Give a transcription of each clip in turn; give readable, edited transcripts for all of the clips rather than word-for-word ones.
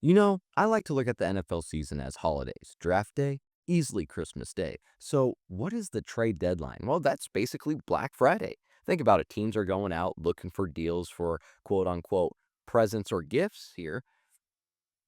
I like to look at the NFL season as holidays. Draft day, easily Christmas Day. So, what is the trade deadline? Well, that's basically Black Friday. Think about it. Teams are going out looking for deals for quote unquote presents or gifts here.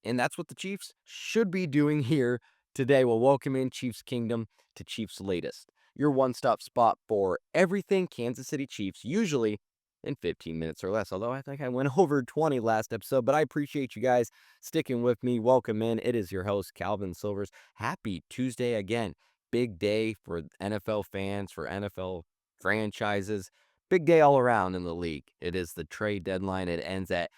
And that's what the Chiefs should be doing here today. Well, welcome in Chiefs Kingdom to Chiefs Latest, your one stop spot for everything Kansas City Chiefs, usually in 15 minutes or less. Although I think I went over 20 last episode, but I appreciate you guys sticking with me. Welcome in. It is your host, Calvin Silvers. Happy Tuesday again. Big day for NFL fans, for NFL franchises. Big day all around in the league. It is the trade deadline. It ends at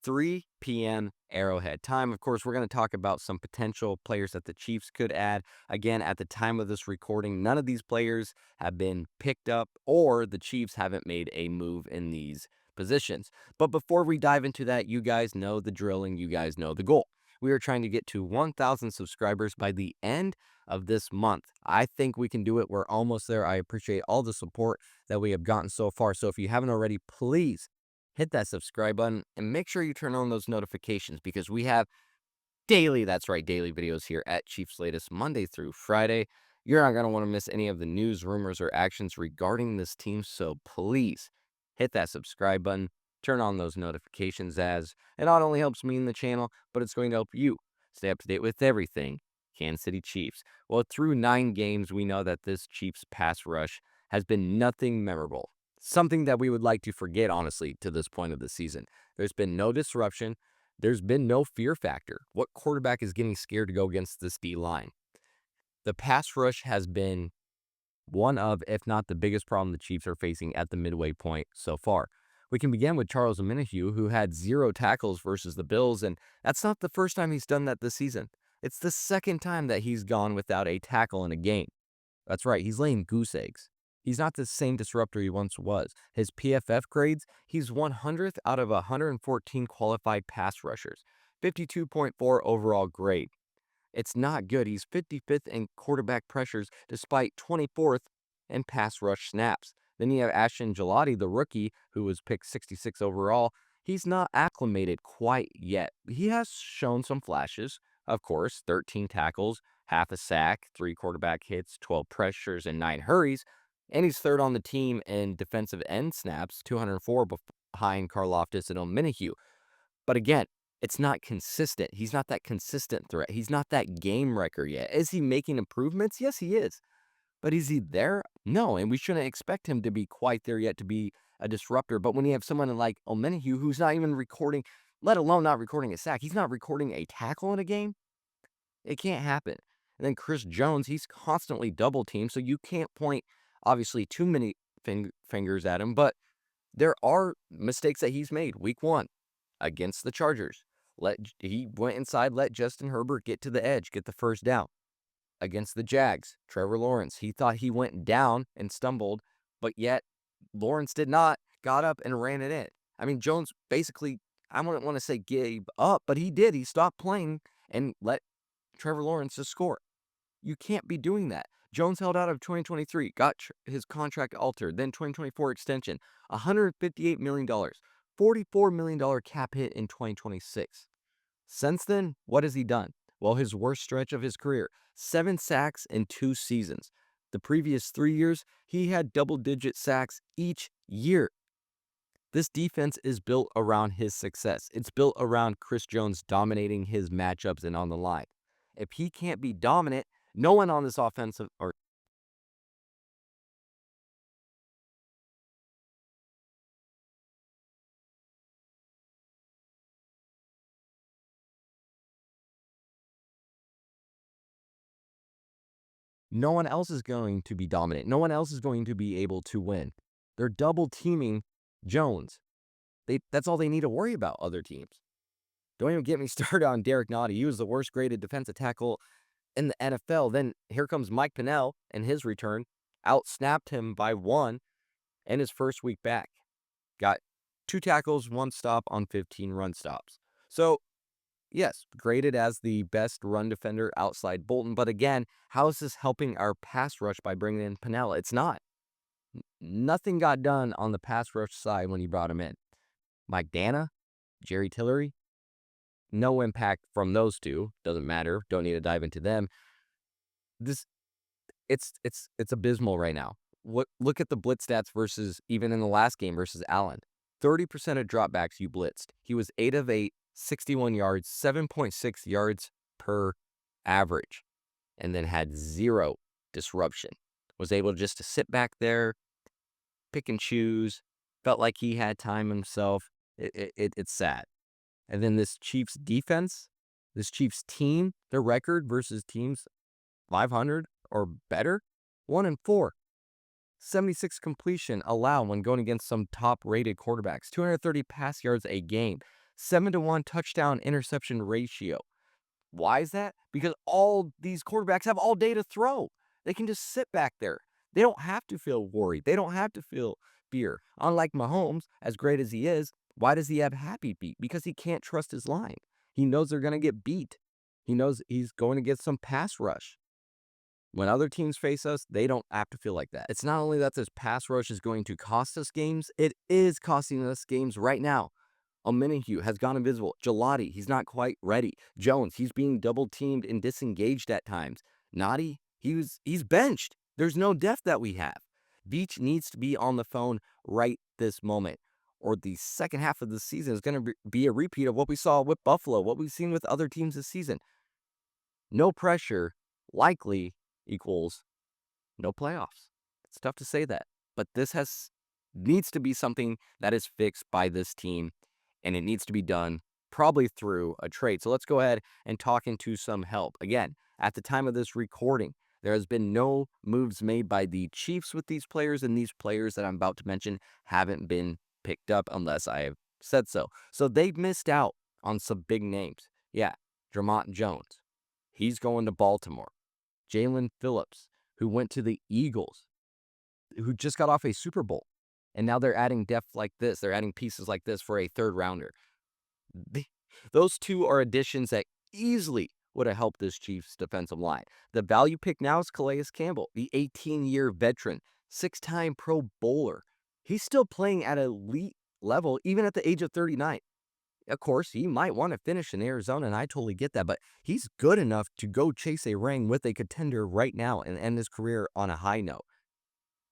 3 p.m. Arrowhead time. Of course, we're going to talk about some potential players that the Chiefs could add. Again, at the time of this recording, none of these players have been picked up or the Chiefs haven't made a move in these positions. But before we dive into that, you guys know the drilling, you guys know the goal. We are trying to get to 1,000 subscribers by the end of this month. I think we can do it. We're almost there. I appreciate all the support that we have gotten so far. So if you haven't already, please hit that subscribe button and make sure you turn on those notifications because we have daily, that's right, daily videos here at Cheifs Latest, Monday through Friday. You're not going to want to miss any of the news, rumors, or actions regarding this team. So please hit that subscribe button, turn on those notifications as it not only helps me in the channel, but it's going to help you stay up to date with everything Kansas City Chiefs. Well, through 9 games, we know that this Chiefs pass rush has been nothing memorable. Something that we would like to forget, honestly, to this point of the season. There's been no disruption. There's been no fear factor. What quarterback is getting scared to go against this D line? The pass rush has been one of, if not the biggest problem the Chiefs are facing at the midway point so far. We can begin with Charles Omenihu, who had 0 tackles versus the Bills, and that's not the first time he's done that this season. It's the second time that he's gone without a tackle in a game. That's right, he's laying goose eggs. He's not the same disruptor he once was. His PFF grades, he's 100th out of 114 qualified pass rushers, 52.4 overall grade. It's not good. He's 55th in quarterback pressures despite 24th in pass rush snaps. Then you have Ashton Gelati, the rookie, who was picked 66 overall. He's not acclimated quite yet. He has shown some flashes, of course, 13 tackles, half a sack, 3 quarterback hits, 12 pressures, and 9 hurries. And he's third on the team in defensive end snaps, 204 behind Karloftis and Omenihu. But again, it's not consistent. He's not that consistent threat. He's not that game wrecker yet. Is he making improvements? Yes, he is. But is he there? No, and we shouldn't expect him to be quite there yet to be a disruptor. But when you have someone like Omenihu who's not even recording, let alone not recording a sack, he's not recording a tackle in a game, it can't happen. And then Chris Jones, he's constantly double teamed, so you can't point, obviously, too many fingers at him, but there are mistakes that he's made. Week 1 against the Chargers. He went inside, let Justin Herbert get to the edge, get the first down. Against the Jags, Trevor Lawrence, he thought he went down and stumbled, but yet Lawrence did not, got up and ran it in. I mean, Jones basically, I wouldn't want to say gave up, but he did. He stopped playing and let Trevor Lawrence just score. You can't be doing that. Jones held out of 2023, got his contract altered, then 2024 extension, $158 million, $44 million cap hit in 2026. Since then, what has he done? Well, his worst stretch of his career, 7 sacks in 2 seasons. The previous 3 years, he had double-digit sacks each year. This defense is built around his success. It's built around Chris Jones dominating his matchups and on the line. If he can't be dominant, no one on this offensive or no one else is going to be dominant. No one else is going to be able to win. They're double teaming Jones. That's all they need to worry about, other teams. Don't even get me started on Derek Nottie. He was the worst graded defensive tackle in the NFL. Then here comes Mike Pennell in his return, outsnapped him by 1 in his first week back. Got 2 tackles, 1 stop on 15 run stops. So, yes, graded as the best run defender outside Bolton. But again, how is this helping our pass rush by bringing in Pennell? It's not. Nothing got done on the pass rush side when you brought him in. Mike Dana, Jerry Tillery, no impact from those two. Doesn't matter. Don't need to dive into them. This it's abysmal right now. Look at the blitz stats versus even in the last game versus Allen. 30% of dropbacks you blitzed. He was 8 of 8, 61 yards, 7.6 yards per average, and then had zero disruption. Was able just to sit back there, pick and choose, felt like he had time himself. It's sad. And then this Chiefs defense, this Chiefs team, their record versus teams 500 or better, 1-4. 76 completion allowed when going against some top-rated quarterbacks. 230 pass yards a game. 7-1 touchdown interception ratio. Why is that? Because all these quarterbacks have all day to throw. They can just sit back there. They don't have to feel worried. They don't have to feel fear. Unlike Mahomes, as great as he is, why does he have happy feet? Because he can't trust his line. He knows they're going to get beat. He knows he's going to get some pass rush. When other teams face us, they don't have to feel like that. It's not only that this pass rush is going to cost us games, it is costing us games right now. Omenihu has gone invisible. Gelati, he's not quite ready. Jones, he's being double-teamed and disengaged at times. Nadi, he's benched. There's no depth that we have. Veach needs to be on the phone right this moment, or the second half of the season is going to be a repeat of what we saw with Buffalo, what we've seen with other teams this season. No pressure likely equals no playoffs. It's tough to say that, but this needs to be something that is fixed by this team, and it needs to be done probably through a trade. So let's go ahead and talk into some help. Again, at the time of this recording, there has been no moves made by the Chiefs with these players, and these players that I'm about to mention haven't been picked up unless I have said so. So they've missed out on some big names. Yeah, Dramont Jones. He's going to Baltimore. Jalen Phillips, who went to the Eagles, who just got off a Super Bowl. And now they're adding depth like this. They're adding pieces like this for a third rounder. Those two are additions that easily would have helped this Chiefs defensive line. The value pick now is Calais Campbell, the 18-year veteran, 6-time Pro Bowler. He's still playing at elite level, even at the age of 39. Of course, he might want to finish in Arizona, and I totally get that, but he's good enough to go chase a ring with a contender right now and end his career on a high note.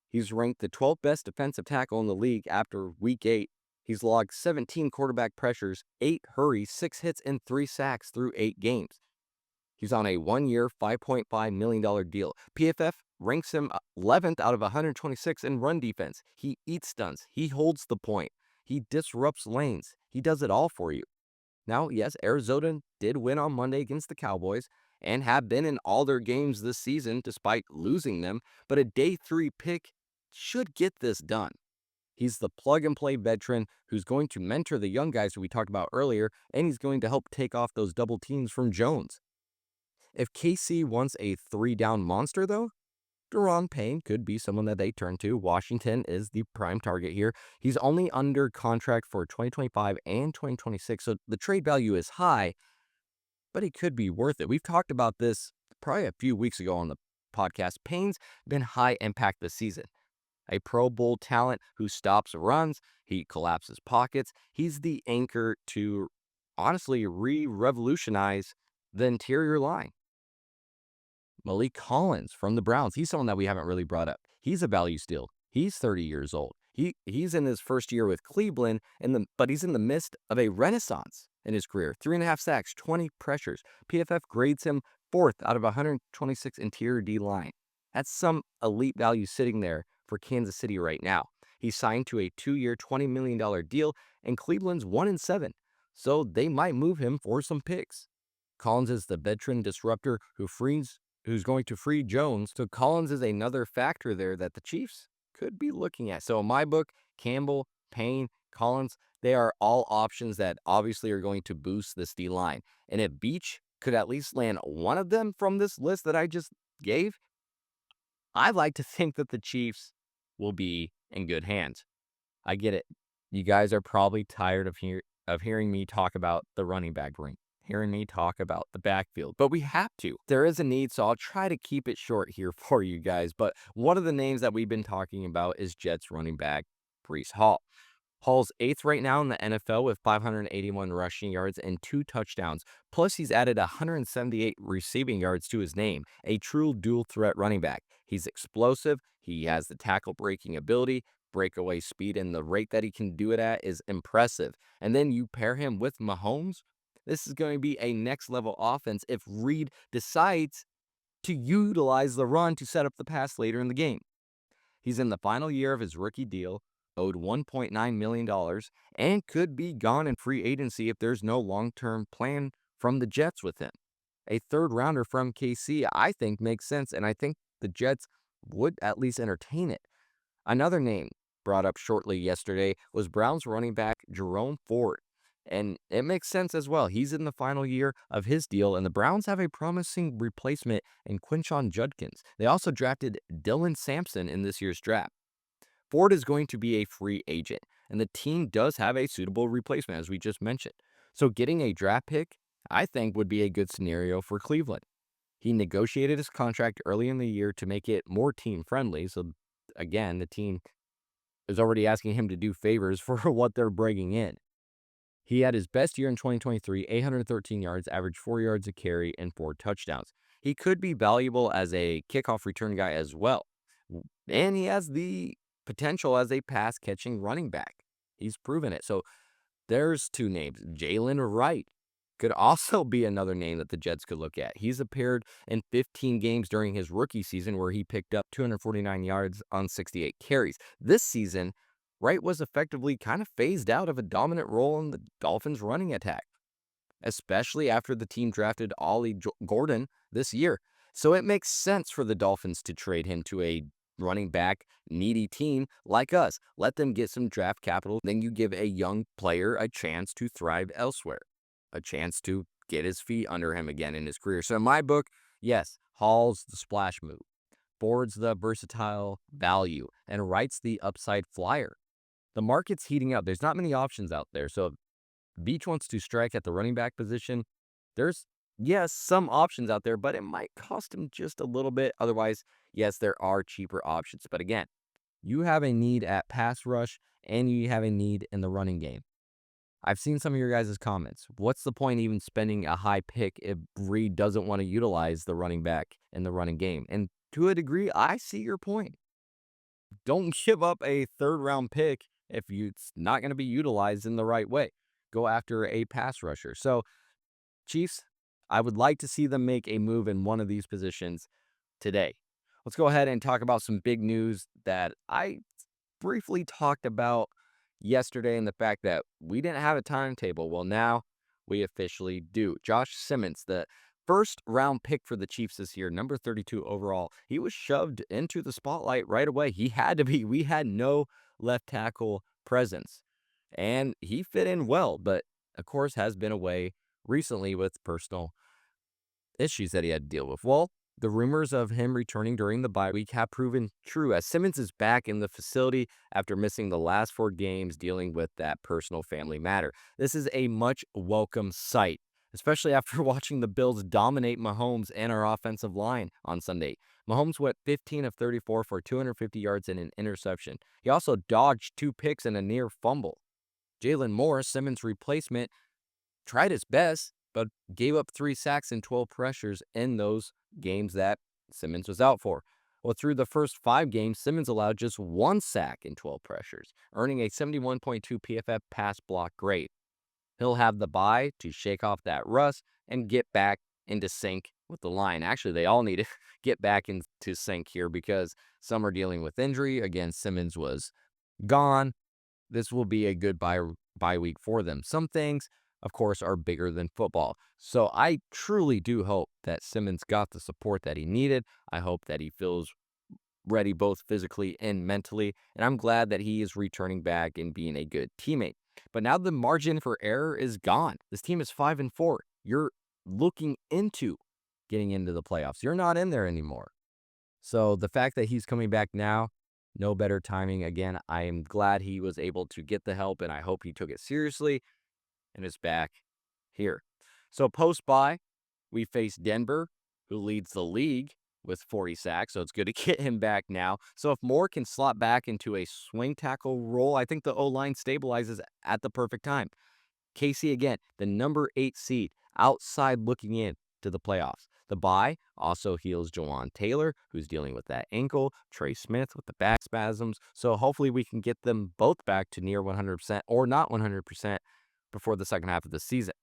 He's ranked the 12th best defensive tackle in the league after Week 8. He's logged 17 quarterback pressures, 8 hurries, 6 hits, and 3 sacks through 8 games. He's on a 1-year, $5.5 million deal. PFF ranks him 11th out of 126 in run defense. He eats stunts. He holds the point. He disrupts lanes. He does it all for you. Now, yes, Arizona did win on Monday against the Cowboys and have been in all their games this season despite losing them, but a day 3 pick should get this done. He's the plug-and-play veteran who's going to mentor the young guys that we talked about earlier, and he's going to help take off those double teams from Jones. If KC wants a 3-down monster, though, Deron Payne could be someone that they turn to. Washington is the prime target here. He's only under contract for 2025 and 2026, so the trade value is high, but it could be worth it. We've talked about this probably a few weeks ago on the podcast. Payne's been high impact this season. A Pro Bowl talent who stops runs, he collapses pockets. He's the anchor to honestly revolutionize the interior line. Malik Collins from the Browns. He's someone that we haven't really brought up. He's a value steal. He's 30 years old. He's in his first year with Cleveland, but he's in the midst of a renaissance in his career. 3.5 sacks, 20 pressures. PFF grades him 4th out of 126 interior D-line. That's some elite value sitting there for Kansas City right now. He's signed to a 2-year, $20 million deal, and Cleveland's 1-7, so they might move him for some picks. Collins is the veteran disruptor who's going to free Jones. So Collins is another factor there that the Chiefs could be looking at. So in my book, Campbell, Payne, Collins, they are all options that obviously are going to boost this D-line. And if Beach could at least land one of them from this list that I just gave, I'd like to think that the Chiefs will be in good hands. I get it. You guys are probably tired of hearing me talk about the running back room, hearing me talk about the backfield, but we have to. There is a need, so I'll try to keep it short here for you guys. But one of the names that we've been talking about is Jets running back Breece Hall. Hall's eighth right now in the NFL with 581 rushing yards and 2 touchdowns. Plus, he's added 178 receiving yards to his name, a true dual threat running back. He's explosive, he has the tackle breaking ability, breakaway speed, and the rate that he can do it at is impressive. And then you pair him with Mahomes. This is going to be a next level offense if Reed decides to utilize the run to set up the pass later in the game. He's in the final year of his rookie deal, owed $1.9 million, and could be gone in free agency if there's no long-term plan from the Jets with him. A third rounder from KC, I think, makes sense, and I think the Jets would at least entertain it. Another name brought up shortly yesterday was Browns running back Jerome Ford. And it makes sense as well. He's in the final year of his deal, and the Browns have a promising replacement in Quinshon Judkins. They also drafted Dylan Sampson in this year's draft. Ford is going to be a free agent, and the team does have a suitable replacement, as we just mentioned. So getting a draft pick, I think, would be a good scenario for Cleveland. He negotiated his contract early in the year to make it more team friendly. So again, the team is already asking him to do favors for what they're bringing in. He had his best year in 2023, 813 yards, averaged 4 yards a carry, and 4 touchdowns. He could be valuable as a kickoff return guy as well. And he has the potential as a pass catching running back. He's proven it. So there's two names. Jalen Wright could also be another name that the Jets could look at. He's appeared in 15 games during his rookie season where he picked up 249 yards on 68 carries. This season, Wright was effectively kind of phased out of a dominant role in the Dolphins' running attack, especially after the team drafted Ollie Gordon this year. So it makes sense for the Dolphins to trade him to a running back needy team like us. Let them get some draft capital. Then you give a young player a chance to thrive elsewhere, a chance to get his feet under him again in his career. So in my book, yes, Hall's the splash move, Ford's the versatile value, and Wright's the upside flyer. The market's heating up. There's not many options out there. So if Beach wants to strike at the running back position, there's, yes, some options out there, but it might cost him just a little bit. Otherwise, yes, there are cheaper options. But again, you have a need at pass rush and you have a need in the running game. I've seen some of your guys' comments. What's the point even spending a high pick if Reed doesn't want to utilize the running back in the running game? And to a degree, I see your point. Don't give up a third round pick if it's not going to be utilized in the right way. Go after a pass rusher. So, Chiefs, I would like to see them make a move in one of these positions today. Let's go ahead and talk about some big news that I briefly talked about yesterday and the fact that we didn't have a timetable. Well, now we officially do. Josh Simmons, the first round pick for the Chiefs this year, number 32 overall, he was shoved into the spotlight right away. He had to be. We had no left tackle presence, and he fit in well, but of course has been away recently with personal issues that he had to deal with. Well, the rumors of him returning during the bye week have proven true as Simmons is back in the facility after missing the last 4 games dealing with that personal family matter. This is a much welcome sight, especially after watching the Bills dominate Mahomes and our offensive line on Sunday. Mahomes went 15 of 34 for 250 yards and an interception. He also dodged 2 picks and a near fumble. Jalen Moore, Simmons' replacement, tried his best, but gave up 3 sacks and 12 pressures in those games that Simmons was out for. Well, through the first 5 games, Simmons allowed just 1 sack and 12 pressures, earning a 71.2 PFF pass block grade. He'll have the bye to shake off that rust and get back into sync with the line. Actually, they all need to get back into sync here because some are dealing with injury. Again, Simmons was gone. This will be a good bye week for them. Some things, of course, are bigger than football. So I truly do hope that Simmons got the support that he needed. I hope that he feels ready both physically and mentally. And I'm glad that he is returning back and being a good teammate. But now the margin for error is gone. This team is 5-4. You're looking into getting into the playoffs. You're not in there anymore. So the fact that he's coming back now, no better timing. Again, I am glad he was able to get the help, and I hope he took it seriously and is back here. So post-bye, we face Denver, who leads the league with 40 sacks, so it's good to get him back now. So if Moore can slot back into a swing tackle role, I think the O-line stabilizes at the perfect time. KC again, the number 8 seed, outside looking in to the playoffs. The bye also heals Jawan Taylor, who's dealing with that ankle, Trey Smith with the back spasms. So hopefully we can get them both back to near 100% or not 100% before the second half of the season.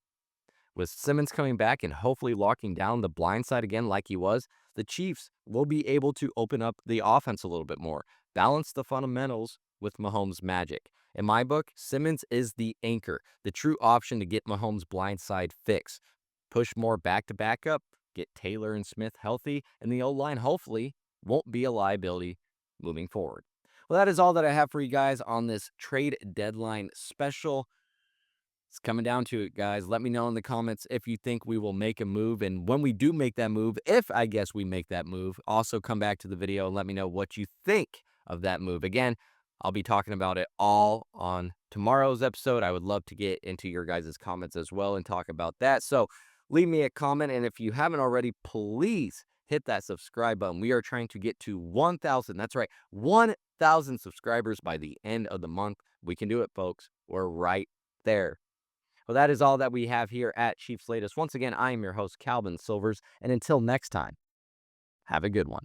With Simmons coming back and hopefully locking down the blind side again like he was, the Chiefs will be able to open up the offense a little bit more, balance the fundamentals with Mahomes' magic. In my book, Simmons is the anchor, the true option to get Mahomes' blind side fixed. Push more back to back up, get Taylor and Smith healthy, and the O-line hopefully won't be a liability moving forward. Well, that is all that I have for you guys on this trade deadline special. It's coming down to it, guys. Let me know in the comments if you think we will make a move. And when we do make that move, if I guess we make that move, also come back to the video and let me know what you think of that move. Again, I'll be talking about it all on tomorrow's episode. I would love to get into your guys' comments as well and talk about that. So leave me a comment. And if you haven't already, please hit that subscribe button. We are trying to get to 1,000. That's right, 1,000 subscribers by the end of the month. We can do it, folks. We're right there. Well, that is all that we have here at Cheifs Latest. Once again, I am your host, Calvin Silvers, and until next time, have a good one.